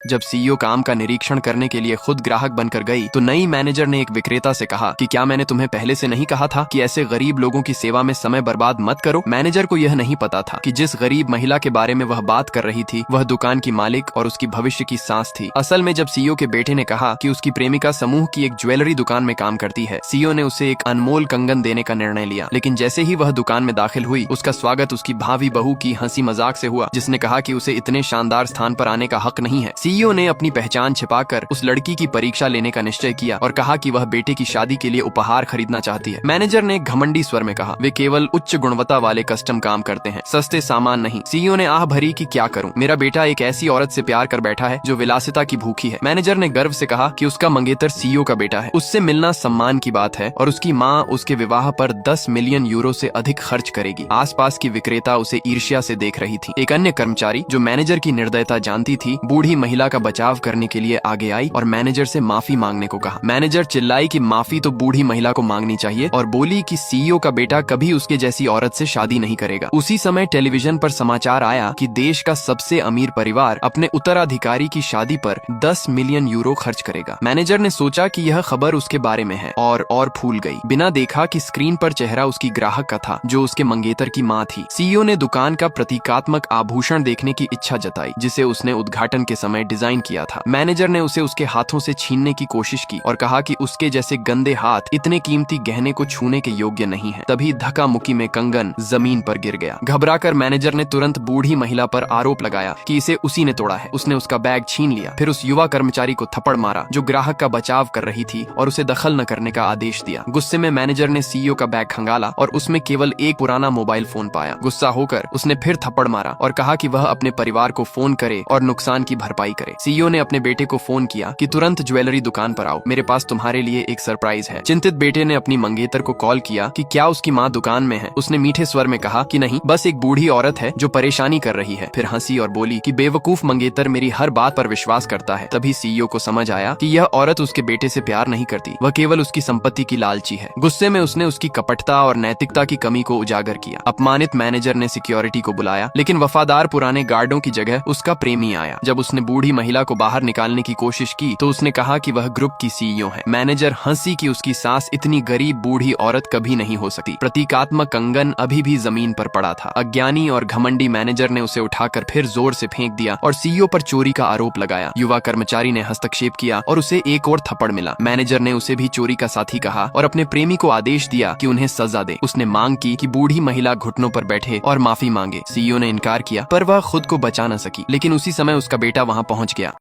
जब सीईओ काम का निरीक्षण करने के लिए खुद ग्राहक बनकर गई तो नई मैनेजर ने एक विक्रेता से कहा कि क्या मैंने तुम्हें पहले से नहीं कहा था कि ऐसे गरीब लोगों की सेवा में समय बर्बाद मत करो। मैनेजर को यह नहीं पता था कि जिस गरीब महिला के बारे में वह बात कर रही थी वह दुकान की मालिक और उसकी भविष्य की सांस थी। असल में जब सीईओ के बेटे ने कहा कि उसकी प्रेमिका समूह की एक ज्वेलरी दुकान में काम करती है, सीईओ ने उसे एक अनमोल कंगन देने का निर्णय लिया। लेकिन जैसे ही वह दुकान में दाखिल हुई, उसका स्वागत उसकी भावी बहू की हंसी मजाक से हुआ, जिसने कहा कि उसे इतने शानदार स्थान पर आने का हक नहीं है। सीईओ ने अपनी पहचान छिपाकर उस लड़की की परीक्षा लेने का निश्चय किया और कहा कि वह बेटे की शादी के लिए उपहार खरीदना चाहती है। मैनेजर ने घमंडी स्वर में कहा, वे केवल उच्च गुणवत्ता वाले कस्टम काम करते हैं, सस्ते सामान नहीं। सीईओ ने आह भरी कि क्या करूं, मेरा बेटा एक ऐसी औरत से प्यार कर बैठा है जो विलासिता की भूखी है। मैनेजर ने गर्व से कहा कि उसका मंगेतर सीईओ का बेटा है, उससे मिलना सम्मान की बात है और उसकी माँ उसके विवाह पर 10 मिलियन यूरो से अधिक खर्च करेगी। आसपास की विक्रेता उसे ईर्ष्या से देख रही थी। एक अन्य कर्मचारी जो मैनेजर की निर्दयता जानती थी, बूढ़ी महिला का बचाव करने के लिए आगे आई और मैनेजर से माफी मांगने को कहा। मैनेजर चिल्लाई कि माफी तो बूढ़ी महिला को मांगनी चाहिए और बोली कि सीईओ का बेटा कभी उसके जैसी औरत से शादी नहीं करेगा। उसी समय टेलीविजन पर समाचार आया कि देश का सबसे अमीर परिवार अपने उत्तराधिकारी की शादी पर 10 मिलियन यूरो खर्च करेगा। मैनेजर ने सोचा कि यह खबर उसके बारे में है और फूल गई। बिना देखा कि स्क्रीन पर चेहरा उसकी ग्राहक का था जो उसके मंगेतर की माँ थी। सीईओ ने दुकान का प्रतीकात्मक आभूषण देखने की इच्छा जताई जिसे उसने उद्घाटन के समय डिजाइन किया था। मैनेजर ने उसे उसके हाथों से छीनने की कोशिश की और कहा कि उसके जैसे गंदे हाथ इतने कीमती गहने को छूने के योग्य नहीं है। तभी धक्का मुक्की में कंगन जमीन पर गिर गया। घबराकर मैनेजर ने तुरंत बूढ़ी महिला पर आरोप लगाया कि इसे उसी ने तोड़ा है। उसने उसका बैग छीन लिया, फिर उस युवा कर्मचारी को थप्पड़ मारा जो ग्राहक का बचाव कर रही थी और उसे दखल न करने का आदेश दिया। गुस्से में मैनेजर ने सीईओ का बैग खंगाला और उसमें केवल एक पुराना मोबाइल फोन पाया। गुस्सा होकर उसने फिर थप्पड़ मारा और कहा कि वह अपने परिवार को फोन करे और नुकसान की भरपाई करे। सीईओ ने अपने बेटे को फोन किया कि तुरंत ज्वेलरी दुकान पर आओ, मेरे पास तुम्हारे लिए एक सरप्राइज है। चिंतित बेटे ने अपनी मंगेतर को कॉल किया कि क्या उसकी माँ दुकान में है। उसने मीठे स्वर में कहा कि नहीं, बस एक बूढ़ी औरत है जो परेशानी कर रही है। फिर हंसी और बोली कि बेवकूफ मंगेतर मेरी हर बात पर विश्वास करता है। तभी सीईओ को समझ आया कि यह औरत उसके बेटे से प्यार नहीं करती, वह केवल उसकी संपत्ति की लालची है। गुस्से में उसने उसकी कपटता और नैतिकता की कमी को उजागर किया। अपमानित मैनेजर ने सिक्योरिटी को बुलाया, लेकिन वफादार पुराने गार्डों की जगह उसका प्रेमी आया। जब उसने बूढ़ी महिला को बाहर निकालने की कोशिश की तो उसने कहा कि वह ग्रुप की सीईओ है। मैनेजर हंसी कि उसकी सास इतनी गरीब बूढ़ी औरत कभी नहीं हो सकती। प्रतीकात्मक कंगन अभी भी जमीन पर पड़ा था। अज्ञानी और घमंडी मैनेजर ने उसे उठाकर फिर जोर से फेंक दिया और सीईओ पर चोरी का आरोप लगाया। युवा कर्मचारी ने हस्तक्षेप किया और उसे एक और थप्पड़ मिला। मैनेजर ने उसे भी चोरी का साथी कहा और अपने प्रेमी को आदेश दिया कि उन्हें सजा दे। उसने मांग की कि बूढ़ी महिला घुटनों पर बैठे और माफी मांगे। सीईओ ने इनकार किया पर वह खुद को बचा न सकी। लेकिन उसी समय उसका बेटा वहां पहुंच गया।